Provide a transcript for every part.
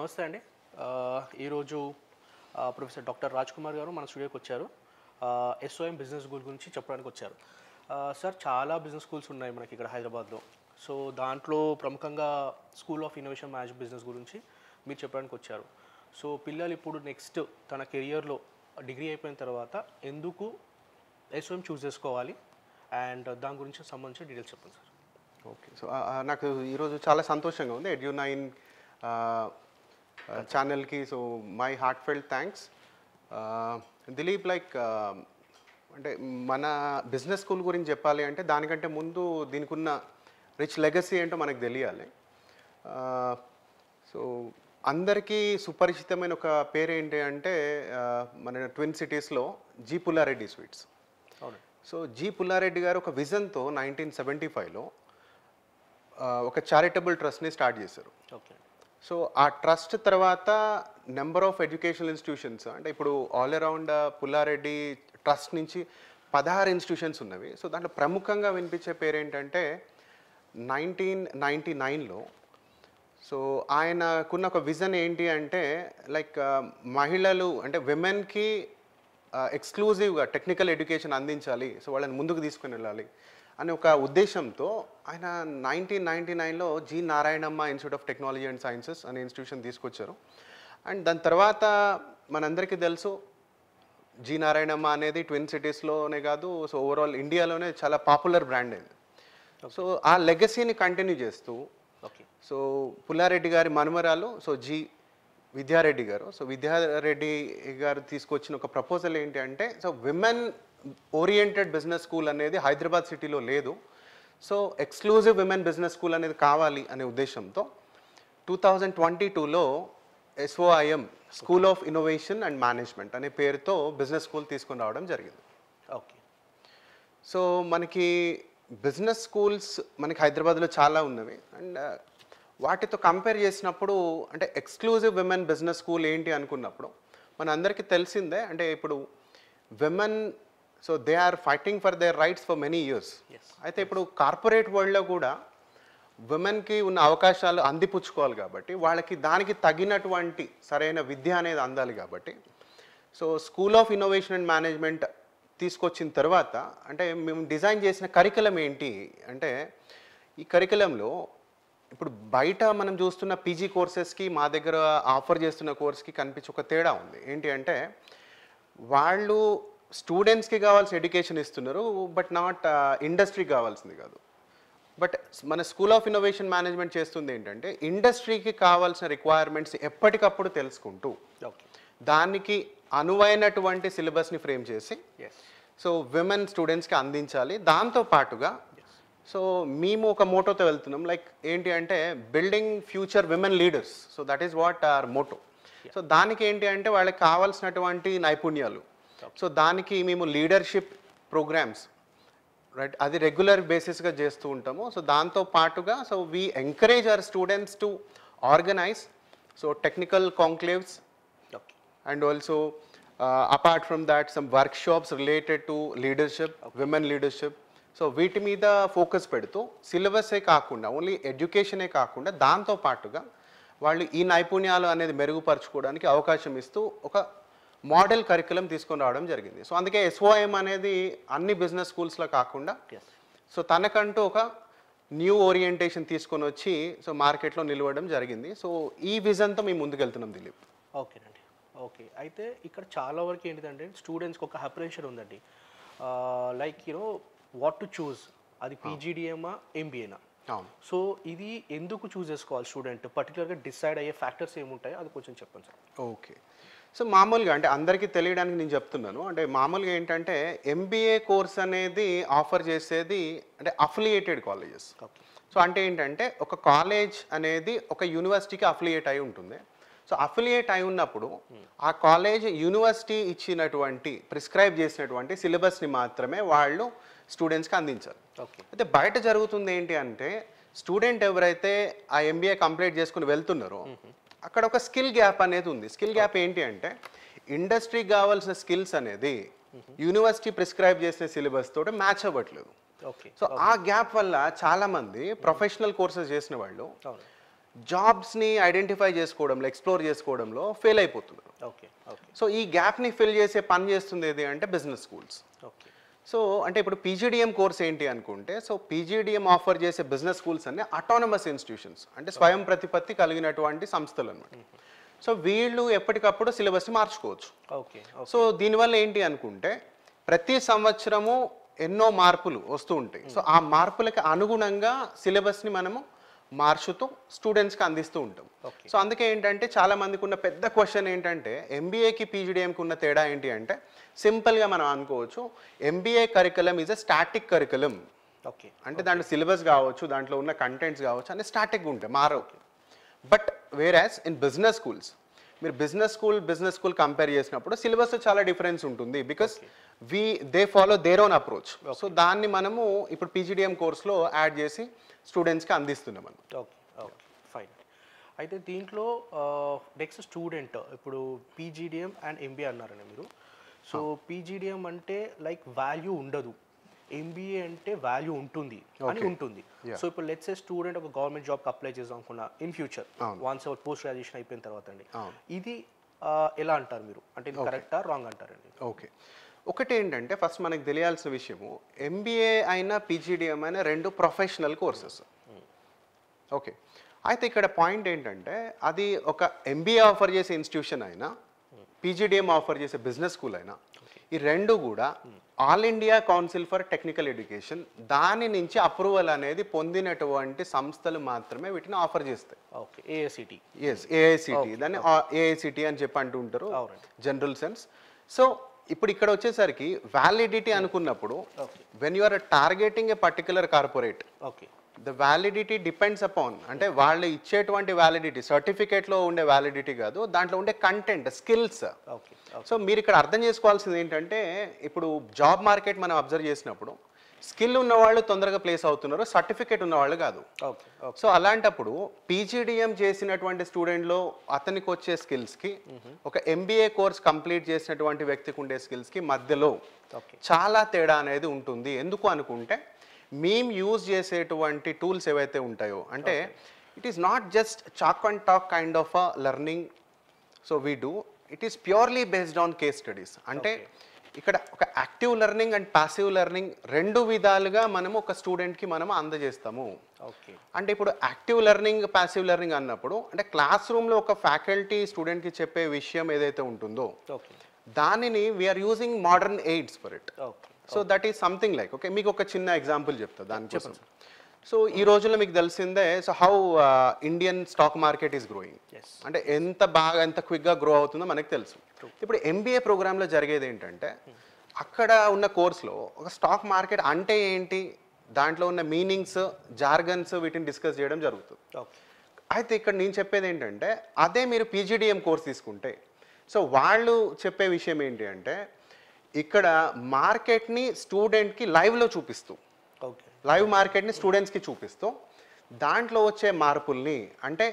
నమస్తే అండి. ఈరోజు ప్రొఫెసర్ డాక్టర్ రాజ్ కుమార్ గారు మన స్టూడియోకి వచ్చారు. ఎస్ఓఎం బిజినెస్ స్కూల్ గురించి చెప్పడానికి వచ్చారు. సార్, చాలా బిజినెస్ స్కూల్స్ ఉన్నాయి మనకి ఇక్కడ హైదరాబాద్లో. సో దాంట్లో ప్రముఖంగా school of innovation management business గురించి మీరు చెప్పడానికి వచ్చారు. సో పిల్లలు ఇప్పుడు నెక్స్ట్ తన కెరియర్లో డిగ్రీ అయిపోయిన తర్వాత ఎందుకు ఎస్ఓఎం చూస్ చేసుకోవాలి అండ్ దాని గురించి సంబంధించిన డీటెయిల్స్ చెప్పండి సార్. ఓకే. సో నాకు ఈరోజు చాలా సంతోషంగా ఉంది ఎడ్యూ9 ఛానల్కి. So my heart felt thanks. Dilip, అంటే మన బిజినెస్ స్కూల్ గురించి చెప్పాలి అంటే దానికంటే ముందు దీనికి ఉన్న రిచ్ లెగసీ ఏంటో మనకు తెలియాలి. సో అందరికీ సుపరిచితమైన ఒక పేరు ఏంటి అంటే మన ట్విన్ సిటీస్లో G Pullareddy sweets. So G Pullareddy గారు ఒక విజన్తో 1975లో ఒక చారిటబుల్ ట్రస్ట్ని స్టార్ట్ చేశారు. ఓకే. సో ఆ ట్రస్ట్ తర్వాత నెంబర్ ఆఫ్ ఎడ్యుకేషనల్ ఇన్స్టిట్యూషన్స్, అంటే ఇప్పుడు ఆల్ అరౌండ్ పుల్లారెడ్డి ట్రస్ట్ నుంచి 16 ఇన్స్టిట్యూషన్స్ ఉన్నవి. సో దాంట్లో ప్రముఖంగా వినిపించే పేరు ఏంటంటే 1999లో సో ఆయనకున్న ఒక విజన్ ఏంటి అంటే మహిళలు అంటే విమెన్కి ఎక్స్క్లూజివ్గా టెక్నికల్ ఎడ్యుకేషన్ అందించాలి, సో వాళ్ళని ముందుకు తీసుకుని వెళ్ళాలి అనే ఒక ఉద్దేశంతో ఆయన 1999లో G Narayanamma institute of technology and sciences అనే ఇన్స్టిట్యూషన్ తీసుకొచ్చారు. అండ్ దాని తర్వాత మనందరికీ తెలుసు జి నారాయణమ్మ అనేది ట్విన్ సిటీస్లోనే కాదు, సో ఓవరాల్ ఇండియాలోనే చాలా పాపులర్ బ్రాండ్ అయింది. సో ఆ లెగసీని కంటిన్యూ చేస్తూ సో పుల్లారెడ్డి గారి మనుమరాలు సో జి విద్యారెడ్డి గారు, సో విద్యారెడ్డి గారు తీసుకొచ్చిన ఒక ప్రపోజల్ ఏంటి అంటే so women oriented business school అనేది హైదరాబాద్ సిటీలో లేదు, so exclusive women business school అనేది కావాలి అనే ఉద్దేశంతో 2022లో SOIM school of innovation and management అనే పేరుతో బిజినెస్ స్కూల్ తీసుకొని రావడం జరిగింది. ఓకే. సో మనకి బిజినెస్ స్కూల్స్ మనకి హైదరాబాద్లో చాలా ఉన్నవి. అండ్ వాటితో కంపేర్ చేసినప్పుడు అంటే ఎక్స్క్లూజివ్ విమెన్ బిజినెస్ స్కూల్ ఏంటి అనుకున్నప్పుడు మన అందరికీ తెలిసిందే, అంటే ఇప్పుడు women so they are fighting for their rights for many years. అయితే ఇప్పుడు కార్పొరేట్ వరల్డ్లో కూడా విమెన్కి ఉన్న అవకాశాలు అందిపుచ్చుకోవాలి కాబట్టి వాళ్ళకి దానికి తగినటువంటి సరైన విద్య అనేది అందాలి కాబట్టి so school of innovation and management తీసుకొచ్చిన తర్వాత అంటే మేము డిజైన్ చేసిన కరికులం ఏంటి అంటే ఈ కరికులంలో ఇప్పుడు బయట మనం చూస్తున్న పీజీ కోర్సెస్కి మా దగ్గర ఆఫర్ చేస్తున్న కోర్స్కి కనిపించే ఒక తేడా ఉంది. ఏంటి అంటే వాళ్ళు స్టూడెంట్స్కి కావాల్సిన ఎడ్యుకేషన్ ఇస్తున్నారు, బట్ నాట్ ఇండస్ట్రీకి కావాల్సింది కాదు. బట్ మన స్కూల్ ఆఫ్ ఇన్నోవేషన్ మేనేజ్మెంట్ చేస్తుంది ఏంటంటే ఇండస్ట్రీకి కావాల్సిన రిక్వైర్మెంట్స్ ఎప్పటికప్పుడు తెలుసుకుంటూ దానికి అనువైనటువంటి సిలబస్ని ఫ్రేమ్ చేసి సో విమెన్ స్టూడెంట్స్కి అందించాలి. దాంతోపాటుగా సో మేము ఒక మోటోతో వెళ్తున్నాం, ఏంటి అంటే building future women leaders. So that is what our motto. So దానికి ఏంటి అంటే వాళ్ళకి కావాల్సినటువంటి నైపుణ్యాలు, సో దానికి మేము లీడర్షిప్ ప్రోగ్రామ్స్ రైట్ అది రెగ్యులర్ బేసిస్గా చేస్తూ ఉంటాము. సో దాంతో పాటుగా so we encourage our students to organise so technical conclaves and also apart from that some workshops related to leadership, women leadership. So వీటి మీద ఫోకస్ పెడుతూ సిలబసే కాకుండా ఓన్లీ ఎడ్యుకేషనే కాకుండా దాంతో పాటుగా వాళ్ళు ఈ నైపుణ్యాలు అనేది మెరుగుపరచుకోవడానికి అవకాశం ఇస్తూ ఒక మోడల్ కరికులం తీసుకొని రావడం జరిగింది. సో అందుకే ఎస్ఓఐఎం అనేది అన్ని బిజినెస్ స్కూల్స్లో కాకుండా సో తనకంటూ ఒక న్యూ ఓరియంటేషన్ తీసుకొని వచ్చి సో మార్కెట్లో నిలవడం జరిగింది. సో ఈ విజన్తో మేము ముందుకెళ్తున్నాం దిలీప్. ఓకేనండి. ఓకే. అయితే ఇక్కడ చాలా వరకు ఏంటిదంటే స్టూడెంట్స్కి ఒక అప్రెన్షన్ ఉందండి, వాట్ టు చూస్, అది పీజీడిఎమా ఎంబీఏనా. సో ఇది ఎందుకు చూస్ చేసుకోవాలి స్టూడెంట్, పర్టికులర్గా డిసైడ్ అయ్యే ఫ్యాక్టర్స్ ఏముంటాయో అది కొంచెం చెప్పండి సార్. ఓకే. సో మామూలుగా అంటే అందరికీ తెలియడానికి నేను చెప్తున్నాను, అంటే మామూలుగా ఏంటంటే ఎంబీఏ కోర్స్ అనేది ఆఫర్ చేసేది అంటే అఫిలియేటెడ్ కాలేజెస్. సో అంటే ఏంటంటే ఒక కాలేజ్ అనేది ఒక యూనివర్సిటీకి అఫిలియేట్ అయి ఉంటుంది. సో అఫిలియేట్ అయి ఉన్నప్పుడు ఆ కాలేజ్ యూనివర్సిటీ ఇచ్చినటువంటి ప్రిస్క్రైబ్ చేసినటువంటి సిలబస్ని మాత్రమే వాళ్ళు స్టూడెంట్స్కి అందించాలి. అయితే బయట జరుగుతుంది ఏంటి అంటే స్టూడెంట్ ఎవరైతే ఆ ఎంబీఏ కంప్లీట్ చేసుకుని వెళ్తున్నారో అక్కడ ఒక స్కిల్ గ్యాప్ అనేది ఉంది. స్కిల్ గ్యాప్ ఏంటి అంటే ఇండస్ట్రీకి కావాల్సిన స్కిల్స్ అనేది యూనివర్సిటీ ప్రిస్క్రైబ్ చేసిన సిలబస్ తోటి మ్యాచ్ అవ్వట్లేదు. సో ఆ గ్యాప్ వల్ల చాలామంది ప్రొఫెషనల్ కోర్సెస్ చేసిన వాళ్ళు జాబ్స్ని ఐడెంటిఫై చేసుకోవడంలో ఎక్స్ప్లోర్ చేసుకోవడంలో ఫెయిల్ అయిపోతున్నారు. ఓకే. ఓకే. సో ఈ గ్యాప్ని ఫిల్ చేసే పని చేస్తుంది ఏది అంటే బిజినెస్ స్కూల్స్. ఓకే. సో అంటే ఇప్పుడు పీజీడిఎం కోర్స్ ఏంటి అనుకుంటే, సో పీజీడిఎం ఆఫర్ చేసే బిజినెస్ స్కూల్స్ అన్ని అటానమస్ ఇన్స్టిట్యూషన్స్, అంటే స్వయం ప్రతిపత్తి కలిగినటువంటి సంస్థలు అనమాట. సో వీళ్ళు ఎప్పటికప్పుడు సిలబస్ని మార్చుకోవచ్చు. ఓకే. సో దీనివల్ల ఏంటి అనుకుంటే ప్రతి సంవత్సరము ఎన్నో మార్పులు వస్తూ ఉంటాయి. సో ఆ మార్పులకి అనుగుణంగా సిలబస్ని మనము మార్చుతూ స్టూడెంట్స్కి అందిస్తూ ఉంటాం. సో అందుకే ఏంటంటే చాలా మందికి ఉన్న పెద్ద క్వశ్చన్ ఏంటంటే ఎంబీఏకి పీజీడిఎంకి ఉన్న తేడా ఏంటి అంటే సింపుల్గా మనం అనుకోవచ్చు, MBA curriculum is a static curriculum. Okay. అంటే దాంట్లో సిలబస్ కావచ్చు, దాంట్లో ఉన్న కంటెంట్స్ కావచ్చు అన్ని స్టాటిక్గా ఉంటాయి, మారవు. బట్ వేరాస్ ఇన్ బిజినెస్ స్కూల్స్, మీరు బిజినెస్ స్కూల్ కంపేర్ చేసినప్పుడు సిలబస్ చాలా డిఫరెన్స్ ఉంటుంది. Because they follow their own approach. So దాన్ని మనము ఇప్పుడు పీజీడిఎం కోర్స్లో యాడ్ చేసి స్టూడెంట్స్కి అందిస్తున్నాం మనం. ఓకే. ఓకే. ఫైన్. అయితే దీంట్లో నెక్స్ట్ స్టూడెంట్ ఇప్పుడు పీజీడిఎం అండ్ ఎంబీఏ అన్నారండి మీరు. సో పీజీడిఎం అంటే లైక్ వాల్యూ ఉండదు, ఎంబీఏ అంటే వాల్యూ ఉంటుంది అని ఉంటుంది. సో ఇప్పుడు లెట్స్ ఏ స్టూడెంట్ ఒక గవర్నమెంట్ జాబ్కి అప్లై చేద్దాం అనుకున్నా in future once post graduation అయిపోయిన తర్వాత అండి, ఇది ఎలా అంటారు మీరు? అంటే ఇది కరెక్టా రాంగ్ అంటారండి? ఓకే. ఒకటి ఏంటంటే ఫస్ట్ మనకు తెలియాల్సిన విషయము, ఎంబీఏ అయినా పీజీడిఎం అయినా రెండు ప్రొఫెషనల్ కోర్సెస్. ఓకే. అయితే ఇక్కడ పాయింట్ ఏంటంటే అది ఒక ఎంబీఏ ఆఫర్ చేసే ఇన్స్టిట్యూషన్ అయినా పీజీడిఎం ఆఫర్ చేసే బిజినెస్ స్కూల్ అయినా ఈ రెండు కూడా all India council for technical education దాని నుంచి అప్రూవల్ అనేది పొందినటువంటి సంస్థలు మాత్రమే వీటిని ఆఫర్ చేస్తాయి. ఓకే. ఏఐసిటి. Yes, AICTE. దాన్ని ఏఐసిటి అని చెప్పి అంటూ ఉంటారు జనరల్ సెన్స్. సో ఇప్పుడు ఇక్కడ వచ్చేసరికి వ్యాలిడిటీ అనుకున్నప్పుడు when you are targeting a particular corporate, okay, the validity depends upon, అంటే వాళ్ళు ఇచ్చేటువంటి వ్యాలిడిటీ సర్టిఫికేట్లో ఉండే వ్యాలిడిటీ కాదు, దాంట్లో ఉండే కంటెంట్, స్కిల్స్. ఓకే. సో మీరు ఇక్కడ అర్థం చేసుకోవాల్సింది ఏంటంటే ఇప్పుడు జాబ్ మార్కెట్ మనం అబ్జర్వ్ చేసినప్పుడు స్కిల్ ఉన్నవాళ్ళు తొందరగా ప్లేస్ అవుతున్నారు, సర్టిఫికేట్ ఉన్నవాళ్ళు కాదు. ఓకే. సో అలాంటప్పుడు పీజీడిఎం చేసినటువంటి స్టూడెంట్లో అతనికి వచ్చే స్కిల్స్కి ఒక ఎంబీఏ కోర్స్ కంప్లీట్ చేసినటువంటి వ్యక్తికి ఉండే స్కిల్స్కి మధ్యలో చాలా తేడా అనేది ఉంటుంది. ఎందుకు అనుకుంటే మేము యూజ్ చేసేటువంటి టూల్స్ ఏవైతే ఉంటాయో, అంటే it is not just chalk and talk kind of a learning. So we do it is purely based on case studies. అంటే ఇక్కడ ఒక active learning and passive learning రెండు విధాలుగా మనము ఒక స్టూడెంట్కి మనము అందజేస్తాము. ఓకే. అంటే ఇప్పుడు యాక్టివ్ లెర్నింగ్, పాసివ్ లెర్నింగ్ అన్నప్పుడు అంటే క్లాస్ రూమ్లో ఒక ఫ్యాకల్టీ స్టూడెంట్కి చెప్పే విషయం ఏదైతే ఉంటుందో దానిని we are using modern aids for it. So that is something like, okay, మీకు ఒక చిన్న ఎగ్జాంపుల్ చెప్తా దానికోసం. సో ఈ రోజుల్లో మీకు తెలిసిందే, so how Indian stock market is growing, అంటే ఎంత క్విక్గా గ్రో అవుతుందో మనకు తెలుసు. ఇప్పుడు ఎంబీఏ ప్రోగ్రాంలో జరిగేది ఏంటంటే అక్కడ ఉన్న కోర్స్లో ఒక స్టాక్ మార్కెట్ అంటే ఏంటి, దాంట్లో ఉన్న మీనింగ్స్, జార్గన్స్, వీటిని డిస్కస్ చేయడం జరుగుతుంది. అయితే ఇక్కడ నేను చెప్పేది ఏంటంటే అదే మీరు పీజీడిఎం కోర్స్ తీసుకుంటే, సో వాళ్ళు చెప్పే విషయం ఏంటి అంటే ఇక్కడ మార్కెట్ని స్టూడెంట్కి లైవ్లో చూపిస్తూ, లైవ్ మార్కెట్ని స్టూడెంట్స్కి చూపిస్తూ దాంట్లో వచ్చే మార్పుల్ని, అంటే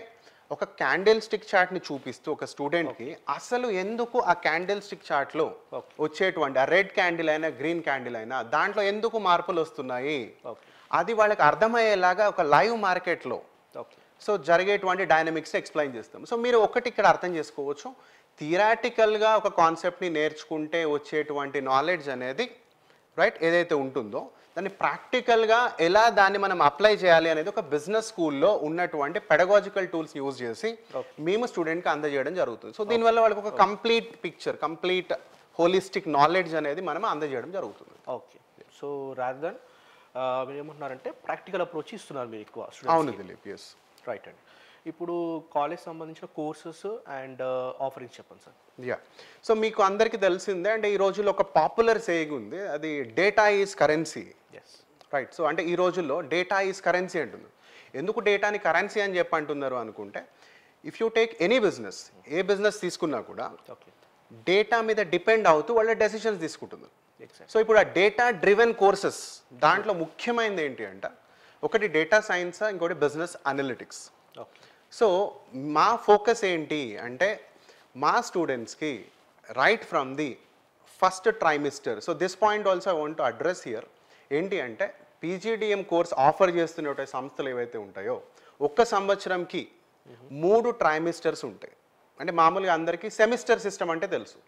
ఒక క్యాండిల్ స్టిక్ చార్ట్ని చూపిస్తూ ఒక స్టూడెంట్కి అసలు ఎందుకు ఆ క్యాండిల్ స్టిక్ చార్ట్లో వచ్చేటువంటి ఆ రెడ్ క్యాండిల్ అయినా గ్రీన్ క్యాండిల్ అయినా దాంట్లో ఎందుకు మార్పులు వస్తున్నాయి అది వాళ్ళకి అర్థమయ్యేలాగా ఒక లైవ్ మార్కెట్లో సో జరిగేటువంటి డైనమిక్స్ ఎక్స్ప్లెయిన్ చేస్తాం. సో మీరు ఒకటి ఇక్కడ అర్థం చేసుకోవచ్చు, థియరాటికల్గా ఒక కాన్సెప్ట్ని నేర్చుకుంటే వచ్చేటువంటి నాలెడ్జ్ అనేది రైట్ ఏదైతే ఉంటుందో దాన్ని ప్రాక్టికల్గా ఎలా దాన్ని మనం అప్లై చేయాలి అనేది ఒక బిజినెస్ స్కూల్లో ఉన్నటువంటి పెడగాజికల్ టూల్స్ యూజ్ చేసి మేము స్టూడెంట్కి అందజేయడం జరుగుతుంది. సో దీనివల్ల వాళ్ళకి ఒక complete picture, complete holistic knowledge అనేది మనం అందజేయడం జరుగుతుంది. ఓకే. సో రాదర్ దెన్ మీరు ఏమంటున్నారంటే ప్రాక్టికల్ అప్రోచ్ ఇస్తున్నారు మీరు ఎక్కువ. అవును దిలీప్, ఎస్, రైట్ అండి. ఇప్పుడు కాలేజ్ సంబంధించిన కోర్సెస్ అండ్ ఆఫరింగ్స్ చెప్పండి సార్. యా, సో మీకు అందరికీ తెలిసిందే, అంటే ఈ రోజుల్లో ఒక పాపులర్ సేయింగ్ ఉంది, అది data is currency. Right. So అంటే ఈ రోజుల్లో డేటా ఈజ్ కరెన్సీ అంటుంది. ఎందుకు డేటాని కరెన్సీ అని చెప్పి అంటున్నారు అనుకుంటే, if you take any business, A business తీసుకున్నా కూడా డేటా మీద డిపెండ్ అవుతూ వాళ్ళ డెసిషన్స్ తీసుకుంటున్నారు. సో ఇప్పుడు ఆ డేటా డ్రివెన్ కోర్సెస్ దాంట్లో ముఖ్యమైనది ఏంటి అంటే ఒకటి డేటా సైన్స్, ఇంకోటి బిజినెస్ అనలిటిక్స్. సో మా ఫోకస్ ఏంటి అంటే మా స్టూడెంట్స్కి right from the first trimester, so this point also I want to address here, ఏంటి అంటే పీజీడిఎం కోర్స్ ఆఫర్ చేస్తున్న సంస్థలు ఏవైతే ఉంటాయో ఒక్క సంవత్సరంకి 3 ట్రైమిస్టర్స్ ఉంటాయి. అంటే మామూలుగా అందరికీ సెమిస్టర్ సిస్టమ్ అంటే తెలుసు,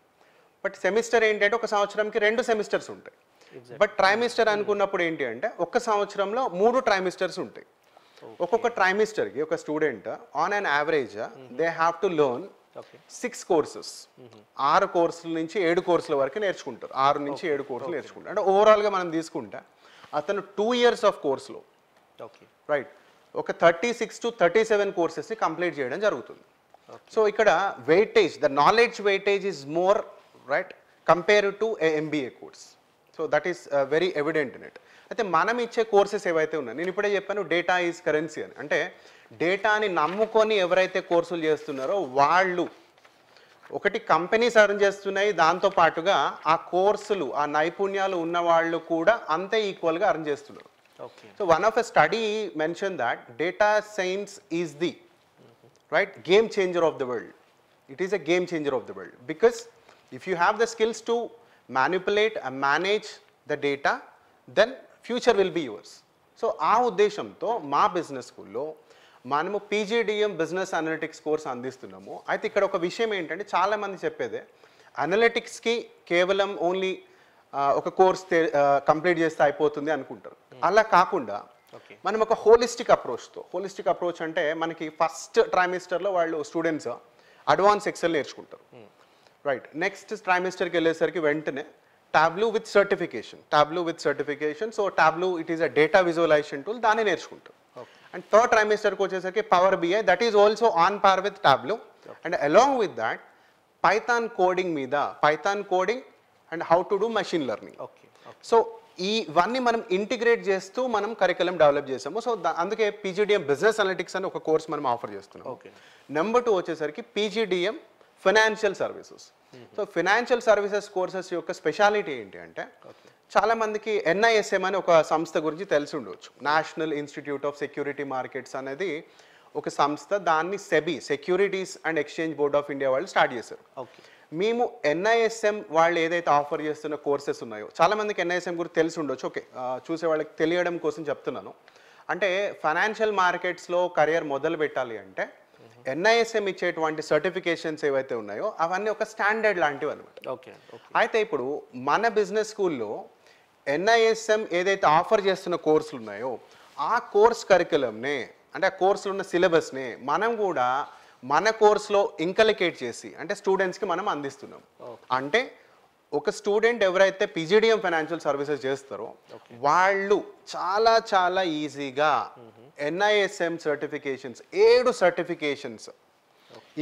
బట్ సెమిస్టర్ ఏంటంటే ఒక సంవత్సరంకి 2 సెమిస్టర్స్ ఉంటాయి. బట్ ట్రైమిస్టర్ అనుకున్నప్పుడు ఏంటి అంటే ఒక సంవత్సరంలో 3 ట్రైమిస్టర్స్ ఉంటాయి. ఒక్కొక్క ట్రైమిస్టర్కి ఒక student on an average they have to learn 6 courses. 6 కోర్సుల నుంచి 7 కోర్సుల వరకు నేర్చుకుంటారు. 6 నుంచి 7 కోర్సులు నేర్చుకుంటారు. అంటే ఓవరాల్గా మనం తీసుకుంటే అతను 2 years ఆఫ్ కోర్సులో రైట్ ఒక 36 to 37 కోర్సెస్ని కంప్లీట్ చేయడం జరుగుతుంది. సో ఇక్కడ weightage, the knowledge weightage is more right compare to A MBA course. So that is very evident in it. అయితే మనం ఇచ్చే కోర్సెస్ ఏవైతే ఉన్నాయి, నేను ఇప్పుడే చెప్పాను డేటా ఈజ్ కరెన్సీ అని. అంటే డేటాని నమ్ముకొని ఎవరైతే కోర్సులు చేస్తున్నారో వాళ్ళు ఒకటి కంపెనీస్ అర్న్ చేస్తున్నాయి, దాంతో పాటుగా ఆ కోర్సులు ఆ నైపుణ్యాలు ఉన్న వాళ్ళు కూడా అంతే ఈక్వల్గా అర్న్ చేస్తున్నారు. So one of a study mentioned that data science is the right game changer of the world. It is a game changer of the world because if you have the skills to manipulate and manage the data, then future will be yours. So ఆ ఉద్దేశంతో మా business స్కూల్లో మనము PGDM business analytics course అందిస్తున్నాము. అయితే ఇక్కడ ఒక విషయం ఏంటంటే చాలామంది చెప్పేదే అనలిటిక్స్కి కేవలం ఓన్లీ ఒక కోర్స్ కంప్లీట్ చేస్తే అయిపోతుంది అనుకుంటారు. అలా కాకుండా మనం ఒక హోలిస్టిక్ అప్రోచ్ అంటే మనకి ఫస్ట్ ట్రైమిస్టర్లో వాళ్ళు స్టూడెంట్స్ అడ్వాన్స్ ఎక్సెల్ నేర్చుకుంటారు రైట్. నెక్స్ట్ ట్రైమిస్టర్కి వెళ్ళేసరికి వెంటనే Tableau with certification. So Tableau it is a data visualization tool, దాన్ని నేర్చుకుంటారు. అండ్ థర్డ్ ట్రైమిస్టర్కి వచ్చేసరికి power BI, that is also on par with Tableau. And along with that Python coding and how to do machine learning. So ఇవన్నీ మనం integrate చేస్తూ మనం curriculum develop చేసాము. So అందుకే PGDM బిజినెస్ అనలిటిక్స్ అని ఒక కోర్స్ మనం ఆఫర్ చేస్తున్నాం. నెంబర్ 2 వచ్చేసరికి PGDM financial services. So financial services courses యొక్క స్పెషాలిటీ ఏంటి అంటే చాలా మందికి NISM అని ఒక సంస్థ గురించి తెలిసి ఉండవచ్చు. National institute of security markets అనేది ఒక సంస్థ, దాన్ని SEBI securities and exchange board of India వాళ్ళు స్టార్ట్ చేశారు. మేము NISM వాళ్ళు ఏదైతే ఆఫర్ చేస్తున్న కోర్సెస్ ఉన్నాయో, చాలామందికి NISM గురించి తెలిసి ఉండొచ్చు, ఓకే చూసే వాళ్ళకి తెలియడం కోసం చెప్తున్నాను. అంటే ఫైనాన్షియల్ మార్కెట్స్లో కెరియర్ మొదలు పెట్టాలి అంటే NISM ఇచ్చేటువంటి సర్టిఫికేషన్స్ ఏవైతే ఉన్నాయో అవన్నీ ఒక స్టాండర్డ్ లాంటివి అనమాట. అయితే ఇప్పుడు మన బిజినెస్ స్కూల్లో NISM ఏదైతే ఆఫర్ చేస్తున్న కోర్సులు ఉన్నాయో ఆ కోర్స్ కరికులంనే, అంటే ఆ కోర్సులో ఉన్న సిలబస్ని మనం కూడా మన కోర్సులో ఇంకలికేట్ చేసి అంటే స్టూడెంట్స్కి మనం అందిస్తున్నాం. అంటే ఒక స్టూడెంట్ ఎవరైతే PGDM ఫైనాన్షియల్ సర్వీసెస్ చేస్తారో వాళ్ళు చాలా ఈజీగా NISM certifications 7 certifications,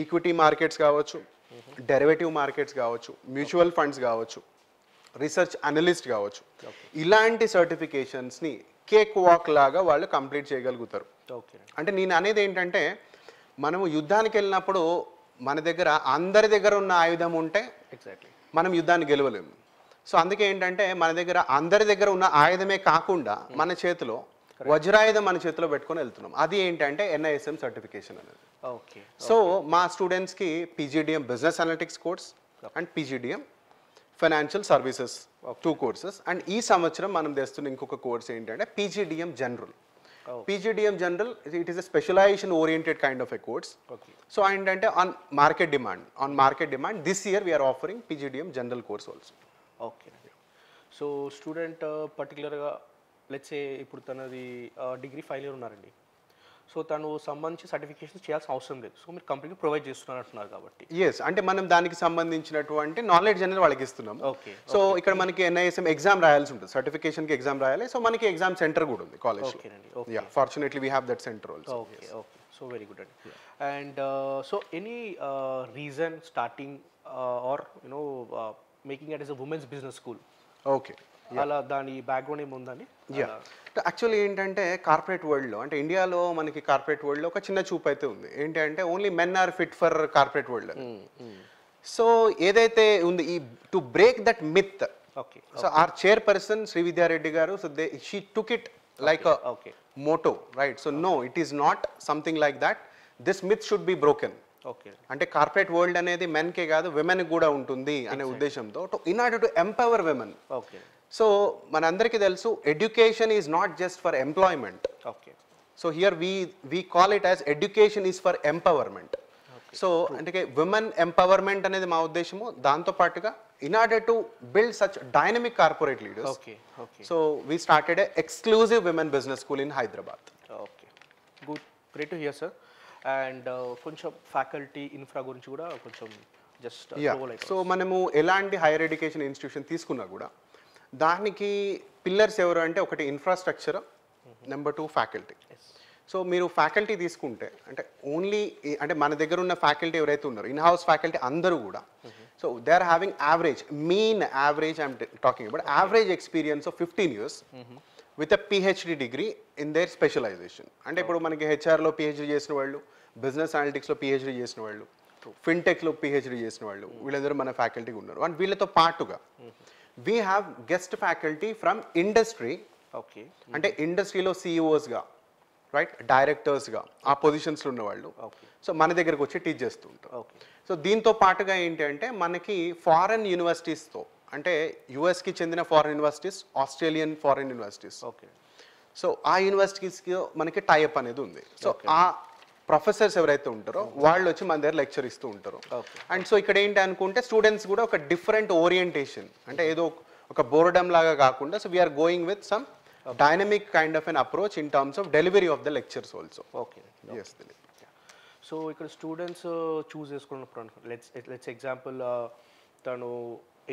equity markets కావచ్చు, డెరివేటివ్ మార్కెట్స్ కావచ్చు, మ్యూచువల్ ఫండ్స్ కావచ్చు, రీసెర్చ్ అనలిస్ట్ కావచ్చు, ఇలాంటి సర్టిఫికేషన్స్ని కేక్ వాక్ లాగా వాళ్ళు కంప్లీట్ చేయగలుగుతారు. అంటే నేను అనేది ఏంటంటే మనము యుద్ధానికి వెళ్ళినప్పుడు మన దగ్గర అందరి దగ్గర ఉన్న ఆయుధం ఉంటే మనం యుద్ధాన్ని గెలవలేము. సో అందుకే ఏంటంటే మన దగ్గర అందరి దగ్గర ఉన్న ఆయుధమే కాకుండా మన చేతిలో వజ్రాయుధం మన చేతిలో పెట్టుకొని వెళ్తున్నాం. అది ఏంటంటే NISM సర్టిఫికేషన్ అనేది. సో మా స్టూడెంట్స్కి PGDM business analytics course and PGDM financial services 2 courses. And ఈ సంవత్సరం మనం తెస్తున్న ఇంకొక కోర్స్ ఏంటంటే PGDM general. PGDM general, it is a specialization oriented kind of a course. So and on market demand this year we are offering PGDM general course also. So student particularly let's say ఇప్పుడు తనది degree final year ఉన్నారండి, so తను సంబంధించి certification చేయాల్సిన అవసరం లేదు, so మీరు కంప్లీట్గా ప్రొవైడ్ చేస్తున్నారు అంటున్నారు కాబట్టి. అంటే మనం దానికి సంబంధించినటువంటి నాలెడ్జ్ అనేది వాళ్ళకి ఇస్తున్నాం. సో ఇక్కడ మనకి NISM ఎగ్జామ్ రాయాల్సి ఉంటుంది, సర్టిఫికేషన్కి ఎగ్జామ్ రాయాలి. సో మనకి ఎగ్జామ్ సెంటర్ కూడా ఉంది కాలేజ్లో. Fortunately we have that centre also. So very good అండి. And so any reason starting or you know making it is a women's business school? అలా దాని బ్యాక్గ్రౌండ్ ఏముందండి? యాక్చువల్లీ ఏంటంటే కార్పొరేట్ వరల్డ్లో, అంటే ఇండియాలో మనకి కార్పొరేట్ వరల్డ్లో ఒక చిన్న చూపు అయితే ఉంది. ఏంటంటే only men are fit for corporate world. So ఏదైతే ఉంది ఈ to break that myth, so our chairperson Shri Vidya Reddy గారు, so she took it like a motto, right? So no, it is not something like that. This myth should be broken. అంటే corporate world అనేది మెన్కే కాదు women కూడా ఉంటుంది అనే ఉద్దేశంతో in order to empower women. So మనందరికీ తెలుసు education is not just for employment. So here we call it as education is for empowerment. So అంటే విమెన్ ఎంపవర్మెంట్ అనేది మా ఉద్దేశము. దాంతో పాటుగా in order to build such dynamic corporate leaders, so we started exclusive women business school in Hyderabad. Okay, good, great to hear sir. And కొంచెం faculty infra గురించి కూడా కొంచెం జస్ట్ సో మనము ఎలాంటి హైయర్ ఎడ్యుకేషన్ ఇన్స్టిట్యూషన్ తీసుకున్నా కూడా దానికి పిల్లర్స్ ఎవరు అంటే ఒకటి ఇన్ఫ్రాస్ట్రక్చర్, నెంబర్ 2 ఫ్యాకల్టీ. సో మీరు ఫ్యాకల్టీ తీసుకుంటే అంటే ఓన్లీ అంటే మన దగ్గర ఉన్న ఫ్యాకల్టీ ఎవరైతే ఉన్నారో ఇన్ హౌస్ ఫ్యాకల్టీ అందరూ కూడా, so they are having average mean average I'm talking about average experience of 15 years with a PhD degree in their specialization. అంటే ఇప్పుడు మనకి హెచ్ఆర్లో పిహెచ్డి చేసిన వాళ్ళు, బిజినెస్ అనలిటిక్స్లో పిహెచ్డి చేసిన వాళ్ళు, ఫిన్టెక్లో పిహెచ్డి చేసిన వాళ్ళు, వీళ్ళందరూ మన ఫ్యాకల్టీగా ఉన్నారు. అండ్ వీళ్ళతో పాటుగా we have guest faculty from industry. Okay, అంటే ఇండస్ట్రీలో సిఇఓస్గా, రైట్, డైరెక్టర్స్గా ఆ పొజిషన్స్లో ఉన్నవాళ్ళు సో మన దగ్గరకు వచ్చి టీచ్ చేస్తూ ఉంటారు. సో దీంతో పాటుగా ఏంటి అంటే మనకి ఫారెన్ యూనివర్సిటీస్తో, అంటే యుఎస్కి చెందిన foreign universities, Australian foreign universities, okay, so ఆ యూనివర్సిటీస్కి మనకి టైఅప్ అనేది ఉంది. సో ఆ ప్రొఫెసర్స్ ఎవరైతే ఉంటారో వాళ్ళు వచ్చి మన దగ్గర లెక్చర్ ఇస్తూ ఉంటారు. అండ్ సో ఇక్కడ ఏంటి అనుకుంటే స్టూడెంట్స్ కూడా ఒక డిఫరెంట్ ఓరియంటేషన్, అంటే ఏదో ఒక బోర్డమ్ లాగా కాకుండా, so we are going with some dynamic kind of an approach in terms of delivery of the lectures also. Okay. Yes, Dilip. So ఇక్కడ స్టూడెంట్స్ చూస్ చేసుకున్నప్పుడు లెట్స్ ఎగ్జాంపుల్ తను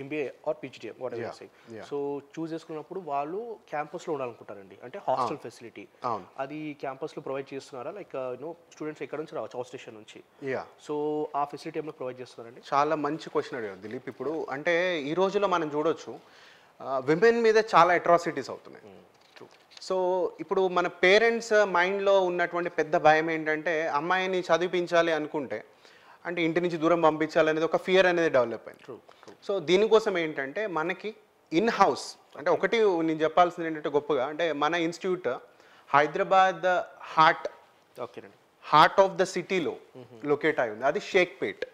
MBA are PGDM what ever say, so choose చేసుకున్నప్పుడు వాళ్ళు క్యాంపస్లో ఉండాలనుకుంటారండి, అంటే hostel facility అది క్యాంపస్లో provide చేస్తున్నారా? లైక్ స్టూడెంట్స్ ఎక్కడ నుంచి రావచ్చు, అవుట్ స్టేషన్ నుంచి, సో ఆ ఫెసిలిటీ ఏమైనా ప్రొవైడ్ చేస్తున్నారండి? చాలా మంచి క్వశ్చన్ అడిగారు దిలీప్. ఇప్పుడు అంటే ఈ రోజులో మనం చూడొచ్చు విమెన్ మీద చాలా అట్రాసిటీస్ అవుతున్నాయి. సో ఇప్పుడు మన పేరెంట్స్ మైండ్లో ఉన్నటువంటి పెద్ద భయం ఏంటంటే అమ్మాయిని చదివించాలి అనుకుంటే అంటే ఇంటి నుంచి దూరం పంపించాలి అనేది ఒక ఫియర్ అనేది డెవలప్ అయింది. సో దీనికోసం ఏంటంటే మనకి ఇన్ హౌస్, అంటే ఒకటి నేను చెప్పాల్సింది ఏంటంటే గొప్పగా, అంటే మన institute Hyderabad heart of the సిటీలో లొకేట్ అయి ఉంది, అది షేక్పేట్.